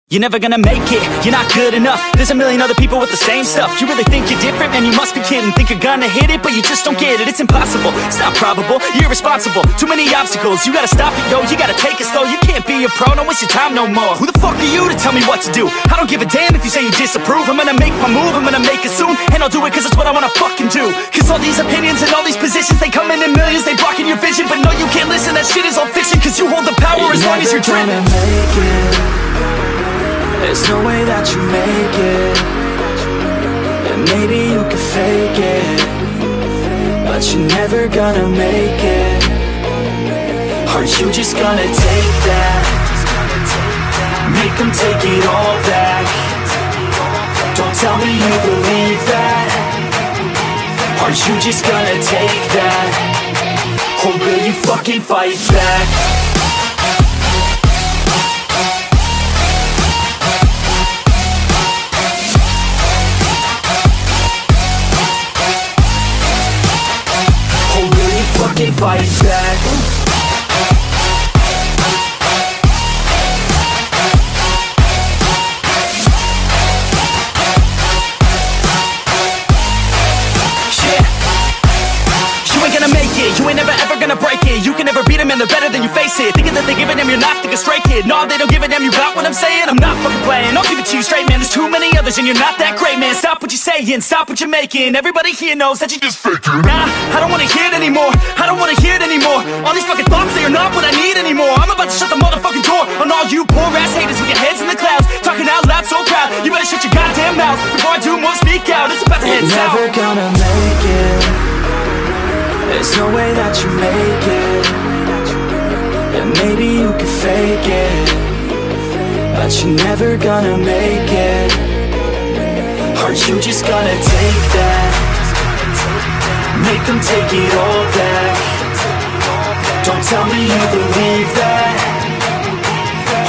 You're never gonna make it, you're not good enough. There's a million other people with the same stuff. You really think you're different? Man, you must be kidding. Think you're gonna hit it, but you just don't get it. It's impossible, it's not probable, you're irresponsible. Too many obstacles, you gotta stop it, yo. You gotta take it slow, you can't be a pro. Don't waste your time no more. Who the fuck are you to tell me what to do? I don't give a damn if you say you disapprove. I'm gonna make my move, I'm gonna make it soon. And I'll do it cause it's what I wanna fucking do. Cause all these opinions and all these positions, they come in millions, they blocking your vision. But no, you can't listen, that shit is all fiction. Cause you hold the power as long as you're dreaming. There's no way that you make it. And maybe you can fake it, but you're never gonna make it. Are you just gonna take that? Make them take it all back. Don't tell me you believe that. Are you just gonna take that? Or will you fucking fight back? Fight back. You ain't never ever gonna break it. You can never beat them and they're better than you face it. Thinking that they give a damn, you're not, think a straight kid. No, they don't give a damn, you got what I'm saying? I'm not fucking playing, I'll give it to you straight, man. There's too many others and you're not that great, man. Stop what you're saying, stop what you're making. Everybody here knows that you just faking. Nah, I don't wanna hear it anymore, I don't wanna hear it anymore. All these fucking thoughts, they are not what I need anymore. I'm about to shut the motherfucking door on all you poor ass haters with your heads in the clouds, talking out loud so proud. You better shut your goddamn mouth before I do more, speak out. It's about to head south. Never gonna make it. There's no way that you make it. And maybe you can fake it, but you're never gonna make it. Are you just gonna take that? Make them take it all back. Don't tell me you believe that.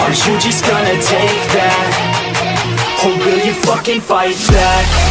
Are you just gonna take that? Or will you fucking fight back?